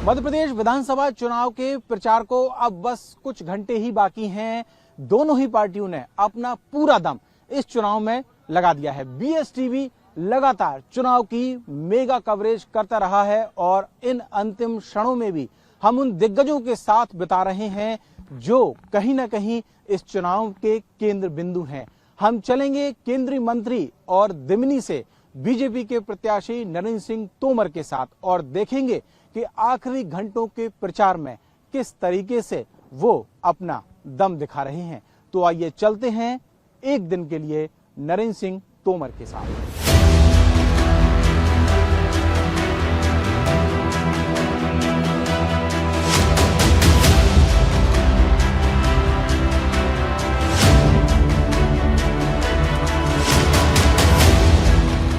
मध्य प्रदेश विधानसभा चुनाव के प्रचार को अब बस कुछ घंटे ही बाकी हैं। दोनों ही पार्टियों ने अपना पूरा दम इस चुनाव में लगा दिया है। बीएसटीवी लगातार चुनाव की मेगा कवरेज करता रहा है और इन अंतिम क्षणों में भी हम उन दिग्गजों के साथ बिता रहे हैं जो कहीं ना कहीं इस चुनाव के केंद्र बिंदु हैं। हम चलेंगे केंद्रीय मंत्री और दिमनी से बीजेपी के प्रत्याशी नरेंद्र सिंह तोमर के साथ और देखेंगे कि आखिरी घंटों के प्रचार में किस तरीके से वो अपना दम दिखा रहे हैं। तो आइए चलते हैं एक दिन के लिए नरेंद्र सिंह तोमर के साथ।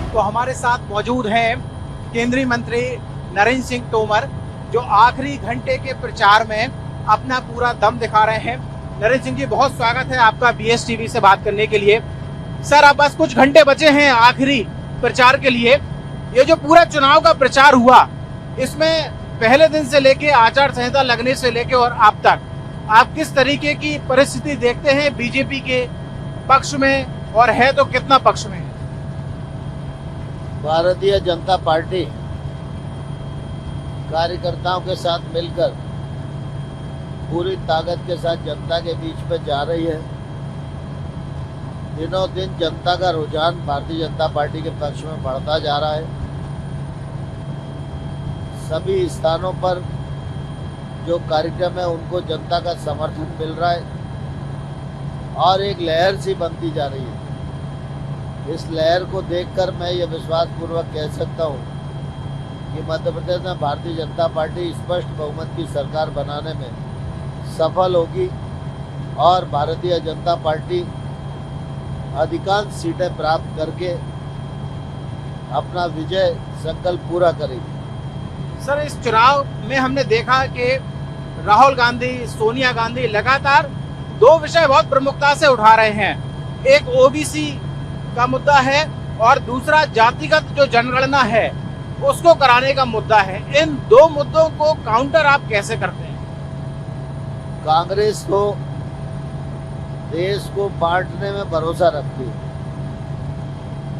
तो हमारे साथ मौजूद हैं केंद्रीय मंत्री नरेंद्र सिंह तोमर जो आखिरी घंटे के प्रचार में अपना पूरा दम दिखा रहे हैं। नरेंद्र सिंह जी, बहुत स्वागत है आपका बीएसटीवी से बात करने के लिए। सर, अब बस कुछ घंटे बचे हैं आखिरी प्रचार के लिए। ये जो पूरा चुनाव का प्रचार हुआ, इसमें पहले दिन से लेके आचार संहिता लगने से लेके और अब तक आप किस तरीके की परिस्थिति देखते हैं बीजेपी के पक्ष में, और है तो कितना पक्ष में? भारतीय जनता पार्टी कार्यकर्ताओं के साथ मिलकर पूरी ताकत के साथ जनता के बीच में जा रही है। दिनों दिन जनता का रुझान भारतीय जनता पार्टी के पक्ष में बढ़ता जा रहा है। सभी स्थानों पर जो कार्यक्रम है उनको जनता का समर्थन मिल रहा है और एक लहर सी बनती जा रही है। इस लहर को देखकर मैं ये विश्वासपूर्वक कह सकता हूँ कि मध्य प्रदेश में भारतीय जनता पार्टी स्पष्ट बहुमत की सरकार बनाने में सफल होगी और भारतीय जनता पार्टी अधिकांश सीटें प्राप्त करके अपना विजय संकल्प पूरा करेगी। सर, इस चुनाव में हमने देखा कि राहुल गांधी, सोनिया गांधी लगातार दो विषय बहुत प्रमुखता से उठा रहे हैं। एक ओबीसी का मुद्दा है और दूसरा जातिगत जो जनगणना है उसको कराने का मुद्दा है। इन दो मुद्दों को काउंटर आप कैसे करते हैं? कांग्रेस तो देश को बांटने में भरोसा रखती है।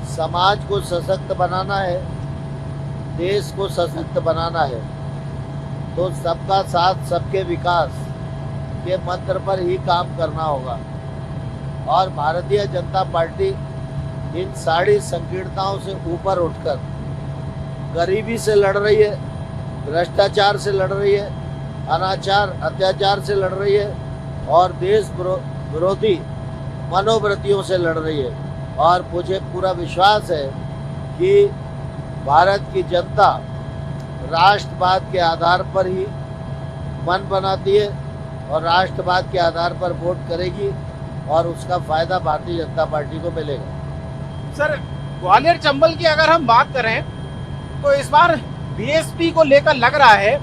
समाज को सशक्त बनाना है, देश को सशक्त बनाना है तो सबका साथ सबके विकास के मंत्र पर ही काम करना होगा। और भारतीय जनता पार्टी इन सारी संकीर्णताओं से ऊपर उठकर गरीबी से लड़ रही है, भ्रष्टाचार से लड़ रही है, अनाचार अत्याचार से लड़ रही है और देश विरोधी मनोवृत्तियों से लड़ रही है। और मुझे पूरा विश्वास है कि भारत की जनता राष्ट्रवाद के आधार पर ही मन बनाती है और राष्ट्रवाद के आधार पर वोट करेगी और उसका फायदा भारतीय जनता पार्टी को मिलेगा। सर, ग्वालियर चंबल की अगर हम बात करें तो इस बार बीएसपी को लेकर लग रहा है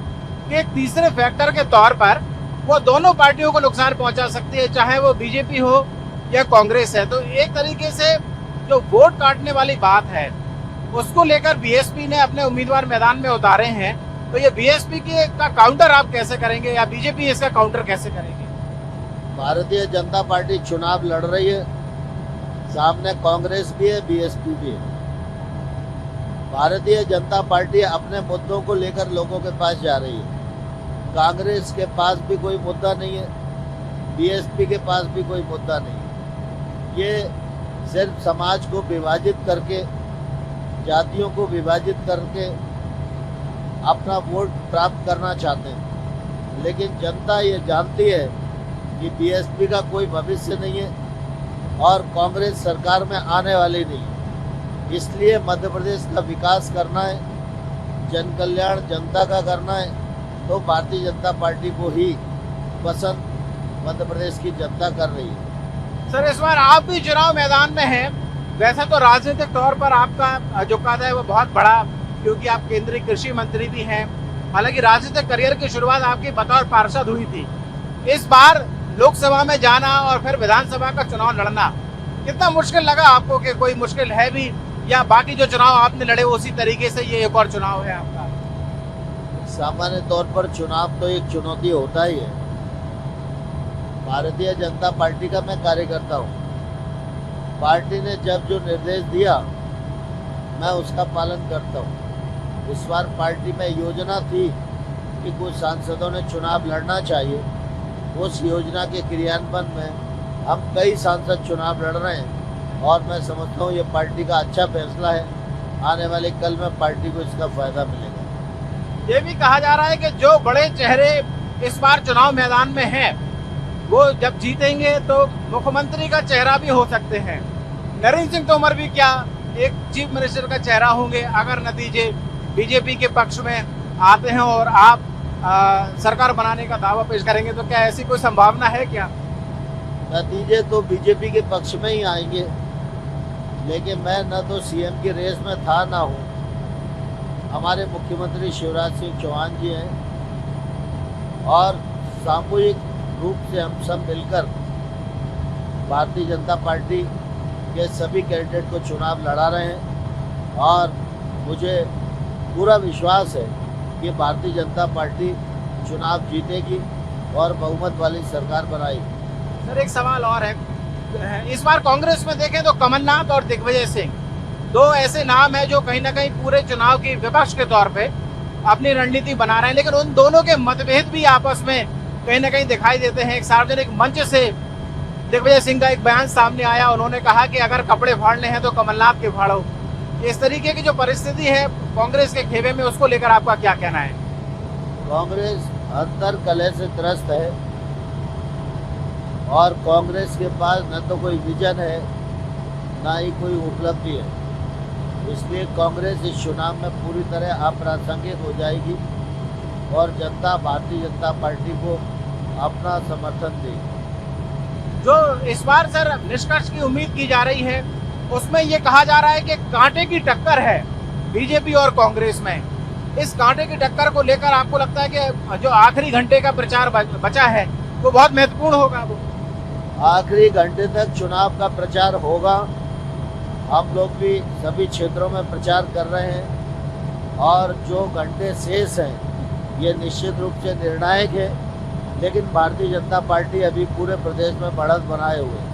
कि एक तीसरे फैक्टर के तौर पर वो दोनों पार्टियों को नुकसान पहुंचा सकती है, चाहे वो बीजेपी हो या कांग्रेस है। तो एक तरीके से जो वोट काटने वाली बात है उसको लेकर बीएसपी ने अपने उम्मीदवार मैदान में उतारे हैं। तो ये बीएसपी का काउंटर आप कैसे करेंगे या बीजेपी इसका काउंटर कैसे करेंगे? भारतीय जनता पार्टी चुनाव लड़ रही है, सामने कांग्रेस भी है, बीएसपी भी है। भारतीय जनता पार्टी अपने मुद्दों को लेकर लोगों के पास जा रही है। कांग्रेस के पास भी कोई मुद्दा नहीं है, बीएसपी के पास भी कोई मुद्दा नहीं है। ये सिर्फ समाज को विभाजित करके, जातियों को विभाजित करके अपना वोट प्राप्त करना चाहते हैं। लेकिन जनता ये जानती है कि बीएसपी का कोई भविष्य नहीं है और कांग्रेस सरकार में आने वाली नहीं है। इसलिए मध्य प्रदेश का विकास करना है, जन कल्याण जनता का करना है तो भारतीय जनता पार्टी को ही पसंद मध्य प्रदेश की जनता कर रही है। सर, इस बार आप भी चुनाव मैदान में हैं। वैसे तो राजनीतिक तौर पर आपका जो कद है वो बहुत बड़ा, क्योंकि आप केंद्रीय कृषि मंत्री भी हैं। हालांकि राजनीतिक करियर की शुरुआत आपकी बतौर पार्षद हुई थी। इस बार लोकसभा में जाना और फिर विधानसभा का चुनाव लड़ना, कितना मुश्किल लगा आपको, कि कोई मुश्किल है भी, या बाकी जो चुनाव आपने लड़े उसी तरीके से ये एक और चुनाव है आपका? सामान्य तौर पर चुनाव तो एक चुनौती होता ही है। भारतीय जनता पार्टी का मैं कार्यकर्ता हूँ। पार्टी ने जब जो निर्देश दिया मैं उसका पालन करता हूँ। इस बार पार्टी में योजना थी कि कुछ सांसदों ने चुनाव लड़ना चाहिए। उस योजना के क्रियान्वयन में हम कई सांसद चुनाव लड़ रहे हैं और मैं समझता हूँ ये पार्टी का अच्छा फैसला है। आने वाले कल में पार्टी को इसका फायदा मिलेगा। ये भी कहा जा रहा है कि जो बड़े चेहरे इस बार चुनाव मैदान में हैं, वो जब जीतेंगे तो मुख्यमंत्री का चेहरा भी हो सकते हैं। नरेंद्र सिंह तोमर भी क्या एक चीफ मिनिस्टर का चेहरा होंगे अगर नतीजे बीजेपी के पक्ष में आते हैं और आप सरकार बनाने का दावा पेश करेंगे, तो क्या ऐसी कोई संभावना है क्या? नतीजे तो बीजेपी के पक्ष में ही आएंगे, लेकिन मैं न तो सीएम की रेस में था ना हूँ। हमारे मुख्यमंत्री शिवराज सिंह चौहान जी हैं और सामूहिक रूप से हम सब मिलकर भारतीय जनता पार्टी के सभी कैंडिडेट को चुनाव लड़ा रहे हैं और मुझे पूरा विश्वास है कि भारतीय जनता पार्टी चुनाव जीतेगी और बहुमत वाली सरकार बनाएगी। सर, एक सवाल और है, इस बार कांग्रेस में देखें तो कमलनाथ और दिग्विजय सिंह दो ऐसे नाम है जो कहीं ना कहीं पूरे चुनाव की विपक्ष के तौर पे अपनी रणनीति बना रहे हैं, लेकिन उन दोनों के मतभेद भी आपस में कहीं ना कहीं दिखाई देते हैं। एक सार्वजनिक मंच से दिग्विजय सिंह का एक बयान सामने आया, उन्होंने कहा कि अगर कपड़े फाड़ने हैं तो कमलनाथ के फाड़ो। इस तरीके की जो परिस्थिति है कांग्रेस के खेमे में, उसको लेकर आपका क्या कहना है? कांग्रेस अंतर कलह से त्रस्त है और कांग्रेस के पास न तो कोई विजन है ना ही कोई उपलब्धि है। इसलिए कांग्रेस इस चुनाव में पूरी तरह अप्रासंगिक हो जाएगी और जनता भारतीय जनता पार्टी को अपना समर्थन देगी। जो इस बार सर निष्कर्ष की उम्मीद की जा रही है उसमें ये कहा जा रहा है कि कांटे की टक्कर है बीजेपी और कांग्रेस में। इस कांटे की टक्कर को लेकर आपको लगता है कि जो आखिरी घंटे का प्रचार बचा है वो बहुत महत्वपूर्ण होगा? वो आखिरी घंटे तक चुनाव का प्रचार होगा। हम लोग भी सभी क्षेत्रों में प्रचार कर रहे हैं और जो घंटे शेष हैं ये निश्चित रूप से निर्णायक है, लेकिन भारतीय जनता पार्टी अभी पूरे प्रदेश में बढ़त बनाए हुए है।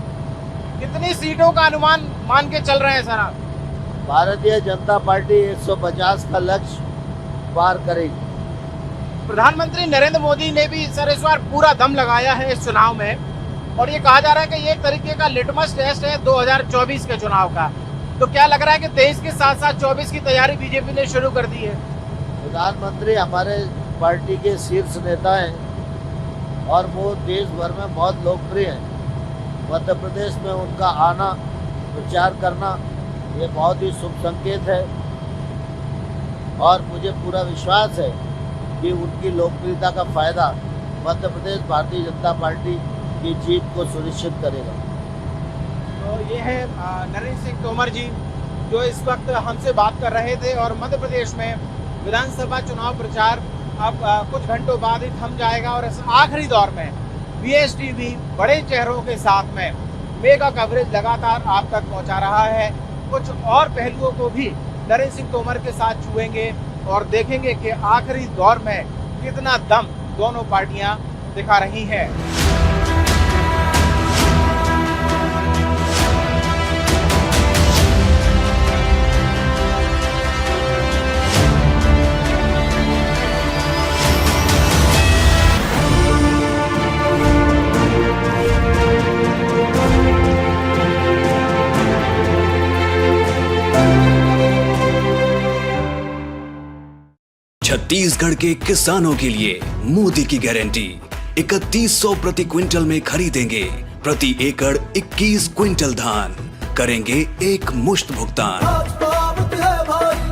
कितनी सीटों का अनुमान मान के चल रहे हैं सर आप? भारतीय जनता पार्टी 150 का लक्ष्य पार करेगी। प्रधानमंत्री नरेंद्र मोदी ने भी सर इस बार पूरा दम लगाया है इस चुनाव में और ये कहा जा रहा है कि ये एक तरीके का लिटमस टेस्ट है 2024 के चुनाव का। तो क्या लग रहा है कि 23 के साथ साथ 24 की तैयारी बीजेपी ने शुरू कर दी है? प्रधानमंत्री हमारे पार्टी के शीर्ष नेता हैं और वो देश भर में बहुत लोकप्रिय हैं। मध्य प्रदेश में उनका आना, प्रचार करना ये बहुत ही शुभ संकेत है और मुझे पूरा विश्वास है कि उनकी लोकप्रियता का फायदा मध्य प्रदेश भारतीय जनता पार्टी की जीत को सुनिश्चित करेगा। तो ये है नरेंद्र सिंह तोमर जी जो इस वक्त हमसे बात कर रहे थे और मध्य प्रदेश में विधानसभा चुनाव प्रचार अब कुछ घंटों बाद ही थम जाएगा और इस आखिरी दौर में बीएसटीवी बड़े चेहरों के साथ में मेगा कवरेज लगातार आप तक पहुंचा रहा है। कुछ और पहलुओं को भी नरेंद्र सिंह तोमर के साथ छुएंगे और देखेंगे कि आखिरी दौर में कितना दम दोनों पार्टियां दिखा रही हैं। छत्तीसगढ़ के किसानों के लिए मोदी की गारंटी 3100 प्रति क्विंटल में खरीदेंगे, प्रति एकड़ 21 क्विंटल धान, करेंगे एक मुश्त भुगतान।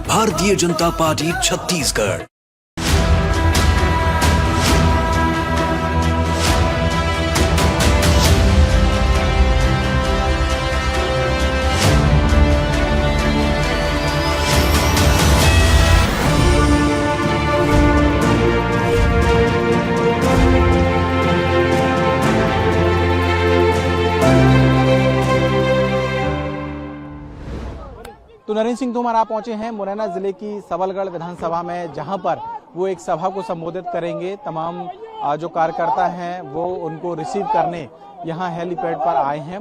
भारतीय जनता पार्टी छत्तीसगढ़। तो नरेंद्र सिंह तोमर आप पहुंचे हैं मुरैना जिले की सबलगढ़ विधानसभा में, जहां पर वो एक सभा को संबोधित करेंगे। तमाम जो कार्यकर्ता हैं वो उनको रिसीव करने यहाँ हेलीपैड पर आए हैं।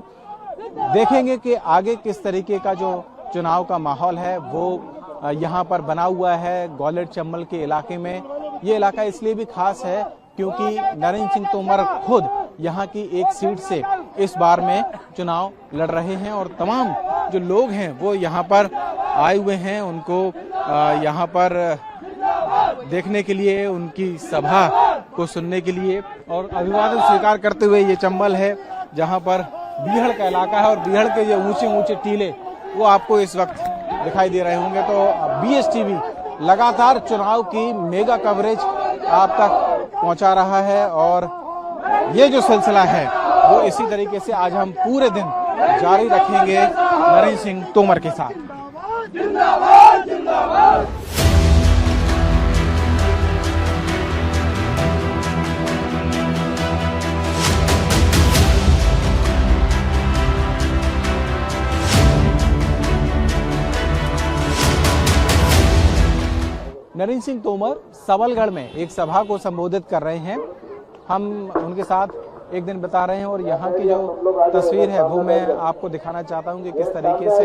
देखेंगे कि आगे किस तरीके का जो चुनाव का माहौल है वो यहाँ पर बना हुआ है। गौलेट चंबल के इलाके में ये इलाका इसलिए भी खास है क्योंकि नरेंद्र सिंह तोमर खुद यहाँ की एक सीट से इस बार में चुनाव लड़ रहे हैं और तमाम जो लोग हैं वो यहाँ पर आए हुए हैं उनको यहाँ पर देखने के लिए, उनकी सभा को सुनने के लिए। और अभिवादन स्वीकार करते हुए ये चंबल है जहाँ पर बीहड़ का इलाका है और बीहड़ के जो ऊंचे ऊंचे टीले वो आपको इस वक्त दिखाई दे रहे होंगे। तो BSTV लगातार चुनाव की मेगा कवरेज आप तक पहुंचा रहा है और ये जो सिलसिला है वो इसी तरीके से आज हम पूरे दिन जारी रखेंगे नरेंद्र सिंह तोमर के साथ। जिंदाबाद जिंदाबाद। नरेंद्र सिंह तोमर सबलगढ़ में एक सभा को संबोधित कर रहे हैं। हम उनके साथ एक दिन बिता रहे हैं और यहाँ की जो तस्वीर है वो मैं आपको दिखाना चाहता हूँ कि किस तरीके से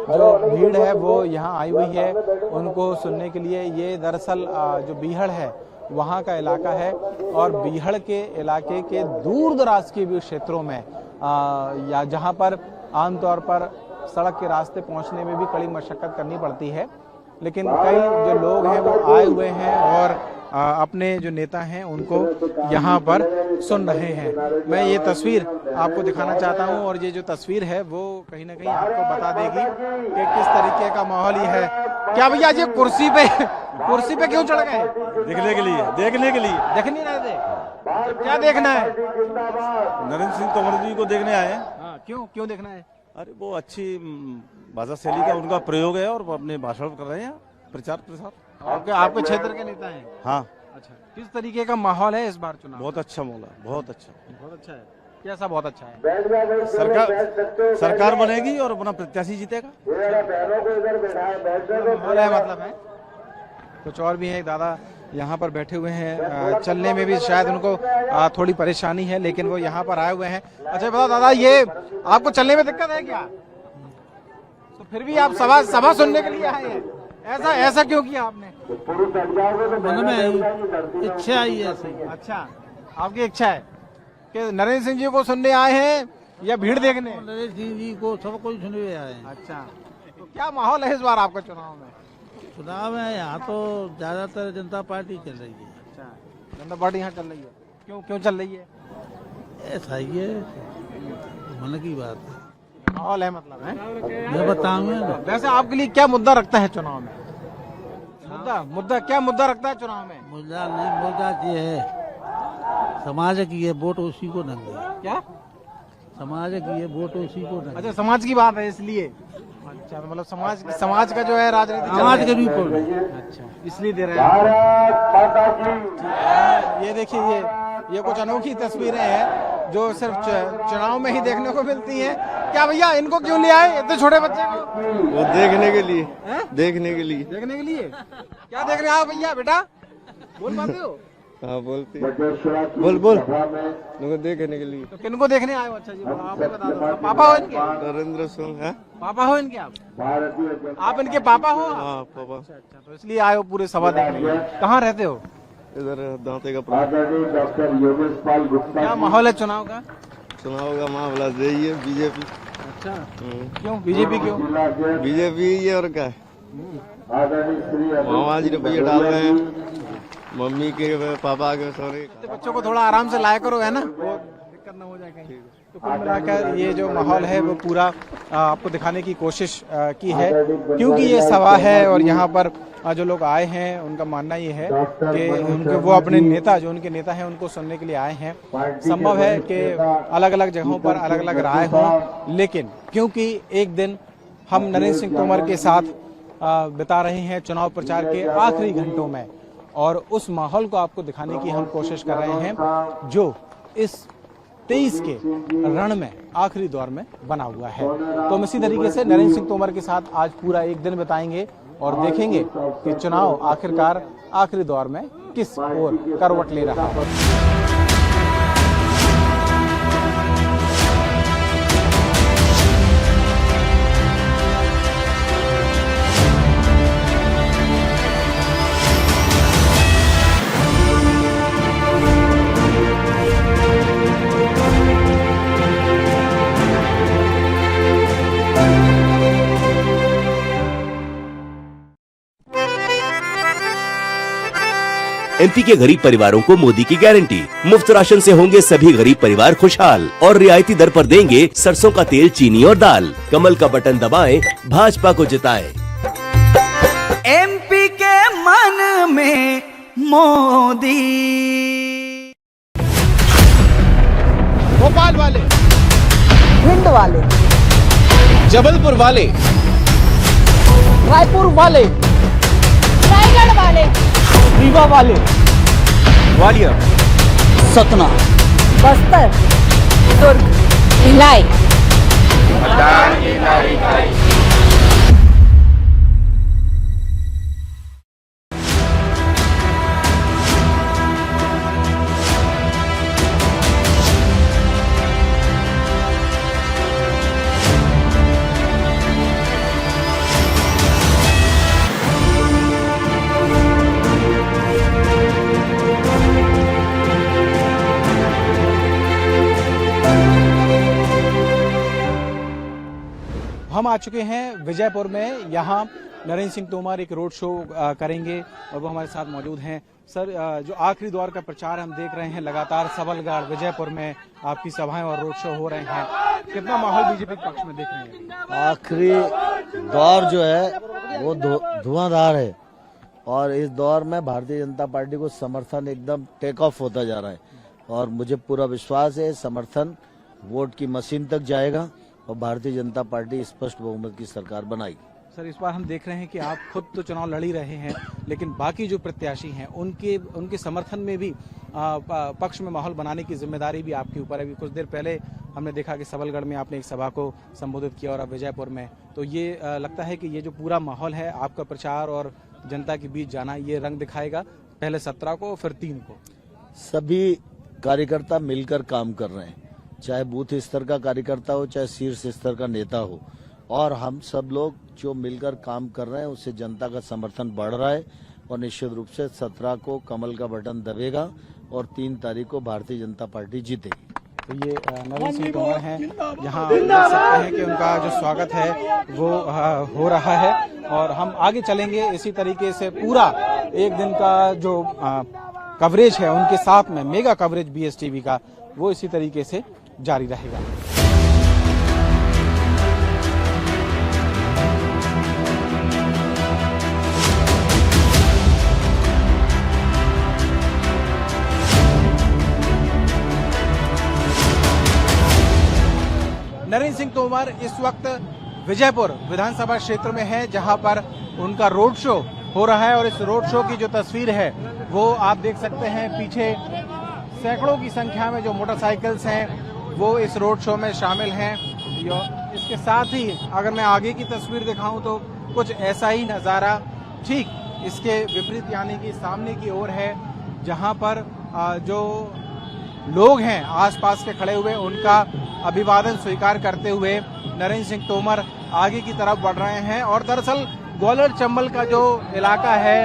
जो भीड़ है वो यहाँ आई हुई है उनको सुनने के लिए। ये दरअसल जो बीहड़ है वहाँ का इलाका है और बीहड़ के इलाके के दूर दराज के भी क्षेत्रों में या जहाँ पर आमतौर पर सड़क के रास्ते पहुँचने में भी कड़ी मशक्कत करनी पड़ती है, लेकिन कई जो लोग हैं वो आए हुए हैं और अपने जो नेता हैं उनको यहाँ पर सुन रहे हैं। मैं ये तस्वीर आपको दिखाना चाहता हूँ और ये जो तस्वीर है वो कहीं ना कहीं आपको बता देगी कि किस तरीके का माहौल ये है। क्या भैया जी कुर्सी पे क्यों चढ़ गए? देखने के लिए देख नहीं रहे थे? क्या देखना है? नरेंद्र सिंह तोमर जी को देखने आए हैं। क्यों देखना है? अरे वो अच्छी भाषा शैली का उनका प्रयोग है और वो अपने भाषण कर रहे हैं, प्रचार प्रसार। आपके क्षेत्र के नेता हैं? हाँ। अच्छा, किस तरीके का माहौल है इस बार चुनाव? बहुत अच्छा माहौल है, बहुत अच्छा है। कैसा बहुत अच्छा है? सरकार बनेगी और अपना प्रत्याशी जीतेगा। माहौल है मतलब है। कुछ और भी है, दादा यहाँ पर बैठे हुए हैं, चलने में भी शायद उनको थोड़ी परेशानी है लेकिन वो यहाँ पर आए हुए हैं। अच्छा बताओ दादा, ये आपको चलने में दिक्कत है क्या? तो फिर भी आप सभा सुनने के लिए आए हैं, ऐसा क्यों किया आपने? मन में इच्छा आई है। अच्छा, आपकी इच्छा है कि नरेंद्र सिंह जी को सुनने आए हैं या भीड़ देखने? नरेंद्र सिंह जी को सब कुछ सुनने आए हैं। अच्छा, तो क्या माहौल है इस बार आपका चुनाव में? चुनाव है यहाँ तो ज्यादातर जनता पार्टी चल रही है। अच्छा, जनता पार्टी यहाँ चल रही है। क्यों चल रही है? ऐसा ही है, मन की बात है। माहौल है मतलब है। मैं बताऊंगा। वैसे आपके लिए क्या मुद्दा रखता है चुनाव में? क्या मुद्दा रखता है चुनाव में? मुद्दा नहीं, मुद्दा ये है समाज की है, वोट उसी को देंगे। क्या समाज की है, वोट उसी को देंगे। अच्छा, समाज की बात है इसलिए। अच्छा, तो मतलब समाज का जो है राजनीति समाज के रूप में। अच्छा, इसलिए दे रहे हैं। ये देखिए, ये कुछ अनोखी तस्वीरें हैं जो सिर्फ चुनाव में ही देखने को मिलती हैं। क्या भैया, इनको क्यों ले आए इतने छोटे बच्चे को? वो देखने के लिए है? देखने के लिए क्या देखने आओ भैया? बेटा बोल पाते हो? हाँ बोलती बोल उनको देखने के लिए। तो किनको देखने आए हो? अच्छा जी, आप बता दो। पापा हो इनके? नरेंद्र सिंह है। पापा हो इनके? आप इनके पापा हो? हाँ पापा। अच्छा, तो इसलिए आए हो पूरे सभा देखने। कहाँ रहते हो? इधर दांते का क्या माहौल है चुनाव का? चुनाव का मामला यही है, बीजेपी। अच्छा, क्यों बीजेपी? क्यों बीजेपी? ये और क्या है, मामा जी रुपये डाल रहे हैं, मम्मी के पापा के सारे। बच्चों को थोड़ा आराम से लाया करो, है ना, वो दिक्कत ना हो जाए कहीं। तो कुल मिलाकर ये जो माहौल है वो पूरा आपको दिखाने की कोशिश की है, क्योंकि ये सभा है और यहाँ पर जो लोग आए हैं उनका मानना ये है कि उनके वो अपने नेता, जो उनके नेता हैं, उनको सुनने के लिए आए हैं। संभव है कि अलग अलग जगहों पर अलग अलग राय हो, लेकिन क्योंकि एक दिन हम नरेंद्र सिंह तोमर के साथ बिता रहे हैं चुनाव प्रचार के आखिरी घंटों में, और उस माहौल को आपको दिखाने की हम कोशिश कर रहे हैं जो इस 2023 के रण में आखिरी दौर में बना हुआ है। तो हम इसी तरीके से नरेंद्र सिंह तोमर के साथ आज पूरा एक दिन बिताएंगे और देखेंगे कि चुनाव आखिरकार आखिरी दौर में किस ओर करवट ले रहा है। एमपी के गरीब परिवारों को मोदी की गारंटी, मुफ्त राशन से होंगे सभी गरीब परिवार खुशहाल और रियायती दर पर देंगे सरसों का तेल, चीनी और दाल। कमल का बटन दबाएं, भाजपा को जिताएं। एमपी के मन में मोदी। भोपाल वाले, भिंड वाले, जबलपुर वाले, रायपुर वाले, रायगढ़ वाले, रीवा वाले, ग्वालियर, सतना, बस्तर, दुर्ग, भिलाई। हम आ चुके हैं विजयपुर में। यहाँ नरेंद्र सिंह तोमर एक रोड शो करेंगे और वो हमारे साथ मौजूद हैं। सर, जो आखिरी दौर का प्रचार हम देख रहे हैं, लगातार सबलगढ़, विजयपुर में आपकी सभाएं और रोड शो हो रहे हैं, कितना माहौल बीजेपी के पक्ष में देख रहे हैं? आखिरी दौर जो है वो धुआंधार है और इस दौर में भारतीय जनता पार्टी को समर्थन एकदम टेक ऑफ होता जा रहा है और मुझे पूरा विश्वास है समर्थन वोट की मशीन तक जाएगा और भारतीय जनता पार्टी स्पष्ट बहुमत की सरकार बनाएगी। सर, इस बार हम देख रहे हैं कि आप खुद तो चुनाव लड़ ही रहे हैं, लेकिन बाकी जो प्रत्याशी हैं उनके समर्थन में भी पक्ष में माहौल बनाने की जिम्मेदारी भी आपके ऊपर है। अभी कुछ देर पहले हमने देखा कि सबलगढ़ में आपने एक सभा को संबोधित किया और अब विजयपुर में, तो ये लगता है कि ये जो पूरा माहौल है आपका प्रचार और जनता के बीच जाना, ये रंग दिखाएगा पहले 17 को फिर 3 को। सभी कार्यकर्ता मिलकर काम कर रहे हैं, चाहे बूथ स्तर का कार्यकर्ता हो, चाहे शीर्ष स्तर का नेता हो, और हम सब लोग जो मिलकर काम कर रहे हैं उससे जनता का समर्थन बढ़ रहा है और निश्चित रूप से 17 को कमल का बटन दबेगा और 3 तारीख को भारतीय जनता पार्टी जीतेगी। तो ये नरेंद्र सिंह तोमर हैं, यहाँ देख सकते हैं कि उनका जो स्वागत है वो हो रहा है और हम आगे चलेंगे इसी तरीके से। पूरा एक दिन का जो कवरेज है उनके साथ में, मेगा कवरेज BSTV का, वो इसी तरीके से जारी रहेगा। नरेंद्र सिंह तोमर इस वक्त विजयपुर विधानसभा क्षेत्र में है, जहां पर उनका रोड शो हो रहा है और इस रोड शो की जो तस्वीर है वो आप देख सकते हैं। पीछे सैकड़ों की संख्या में जो मोटरसाइकिल्स हैं वो इस रोड शो में शामिल हैं। इसके साथ ही अगर मैं आगे की तस्वीर दिखाऊं तो कुछ ऐसा ही नज़ारा ठीक इसके विपरीत यानी कि सामने की ओर है, जहां पर जो लोग हैं आसपास के खड़े हुए उनका अभिवादन स्वीकार करते हुए नरेंद्र सिंह तोमर आगे की तरफ बढ़ रहे हैं। और दरअसल ग्वालियर चंबल का जो इलाका है,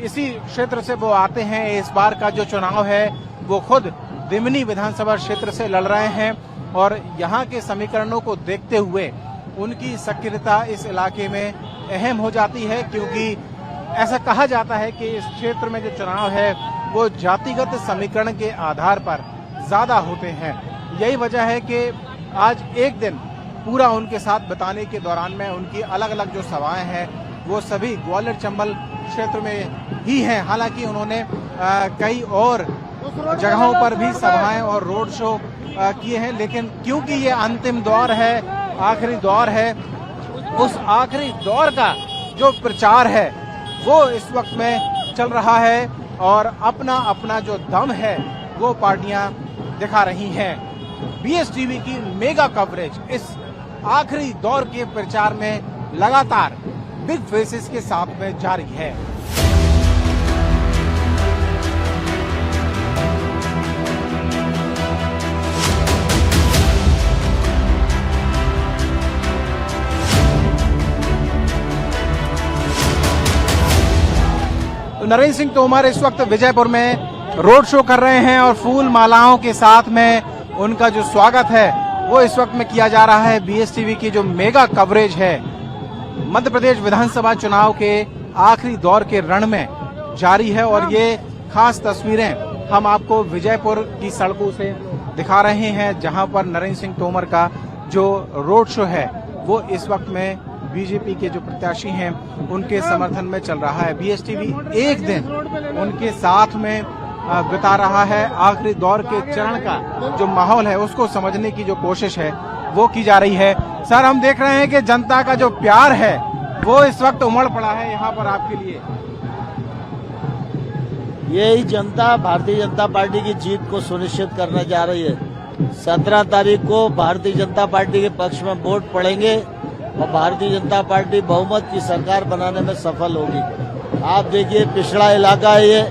इसी क्षेत्र से वो आते हैं। इस बार का जो चुनाव है वो खुद दिमनी विधानसभा क्षेत्र से लड़ रहे हैं और यहाँ के समीकरणों को देखते हुए उनकी सक्रियता इस इलाके में अहम हो जाती है, क्योंकि ऐसा कहा जाता है कि इस क्षेत्र में जो चुनाव है वो जातिगत समीकरण के आधार पर ज्यादा होते हैं। यही वजह है कि आज एक दिन पूरा उनके साथ बिताने के दौरान में उनकी अलग अलग जो सभाएं हैं वो सभी ग्वालियर चंबल क्षेत्र में ही हैं। हालांकि उन्होंने कई और जगहों पर भी सभाएं और रोड शो किए हैं, लेकिन क्योंकि ये अंतिम दौर है, आखिरी दौर है, उस आखिरी दौर का जो प्रचार है वो इस वक्त में चल रहा है और अपना अपना जो दम है वो पार्टियां दिखा रही हैं। बीएसटीवी की मेगा कवरेज इस आखिरी दौर के प्रचार में लगातार बिग फेसेस के साथ में जारी है। नरेंद्र सिंह तोमर इस वक्त विजयपुर में रोड शो कर रहे हैं और फूल मालाओं के साथ में उनका जो स्वागत है वो इस वक्त में किया जा रहा है। बीएसटीवी की जो मेगा कवरेज है मध्य प्रदेश विधानसभा चुनाव के आखिरी दौर के रण में जारी है और ये खास तस्वीरें हम आपको विजयपुर की सड़कों से दिखा रहे हैं, जहां पर नरेंद्र सिंह तोमर का जो रोड शो है वो इस वक्त में बीजेपी के जो प्रत्याशी हैं उनके समर्थन में चल रहा है। बीएसटीवी एक दिन उनके साथ में बिता रहा है। आखिरी दौर के चरण का जो माहौल है उसको समझने की जो कोशिश है वो की जा रही है। सर, हम देख रहे हैं कि जनता का जो प्यार है वो इस वक्त उमड़ पड़ा है यहाँ पर आपके लिए। यही जनता भारतीय जनता पार्टी की जीत को सुनिश्चित करने जा रही है। 17 तारीख को भारतीय जनता पार्टी के पक्ष में वोट पड़ेंगे और भारतीय जनता पार्टी बहुमत की सरकार बनाने में सफल होगी। आप देखिए, पिछड़ा इलाका है, ये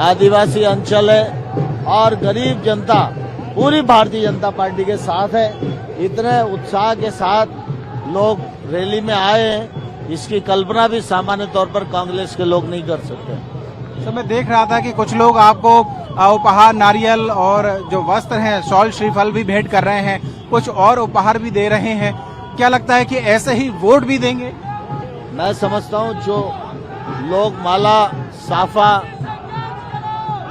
आदिवासी अंचल है और गरीब जनता पूरी भारतीय जनता पार्टी के साथ है। इतने उत्साह के साथ लोग रैली में आए हैं, इसकी कल्पना भी सामान्य तौर पर कांग्रेस के लोग नहीं कर सकते। सर, मैं देख रहा था कि कुछ लोग आपको उपहार नारियल और जो वस्त्र हैं शॉल श्रीफल भी भेंट कर रहे हैं, कुछ और उपहार भी दे रहे हैं। क्या लगता है कि ऐसे ही वोट भी देंगे? मैं समझता हूं जो लोग माला, साफा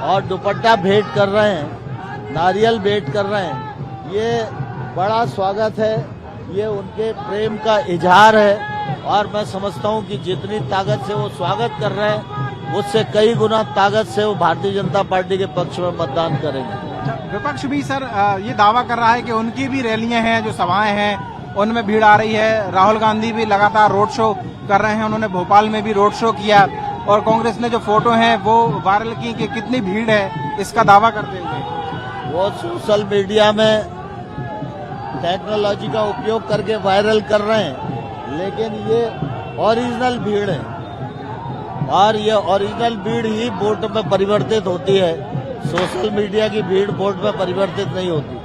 और दुपट्टा भेंट कर रहे हैं, नारियल भेंट कर रहे हैं, ये बड़ा स्वागत है, ये उनके प्रेम का इजहार है और मैं समझता हूं कि जितनी ताकत से वो स्वागत कर रहे हैं उससे कई गुना ताकत से वो भारतीय जनता पार्टी के पक्ष में मतदान करेंगे। विपक्ष भी सर ये दावा कर रहा है कि उनकी भी रैलियां हैं, जो सभाएं हैं उनमें भीड़ आ रही है। राहुल गांधी भी लगातार रोड शो कर रहे हैं, उन्होंने भोपाल में भी रोड शो किया और कांग्रेस ने जो फोटो हैं वो वायरल की कि कितनी भीड़ है इसका दावा करते हुए। वो सोशल मीडिया में टेक्नोलॉजी का उपयोग करके वायरल कर रहे हैं, लेकिन ये ओरिजिनल भीड़ है और ये ओरिजिनल भीड़ ही वोट में परिवर्तित होती है। सोशल मीडिया की भीड़ वोट में परिवर्तित नहीं होती।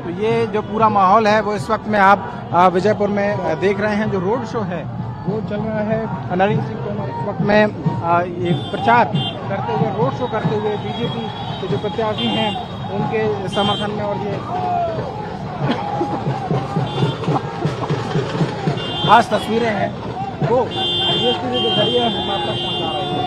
तो ये जो पूरा माहौल है वो इस वक्त में आप विजयपुर में देख रहे हैं। जो रोड शो है वो चल रहा है। नरेंद्र सिंह तोमर इस वक्त में ये प्रचार करते हुए, रोड शो करते हुए बीजेपी के जो प्रत्याशी हैं उनके समर्थन में, और ये खास तस्वीरें हैं वो बीएसटीवी के जरिए हम आप तक पहुंचा रहे हैं।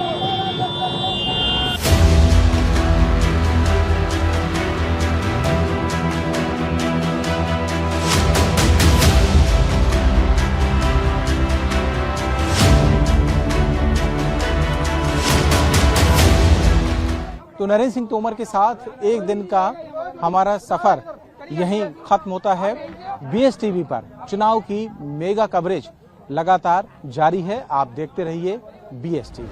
तो नरेंद्र सिंह तोमर के साथ एक दिन का हमारा सफर यहीं खत्म होता है। बीएसटीवी पर चुनाव की मेगा कवरेज लगातार जारी है। आप देखते रहिए बीएसटीवी।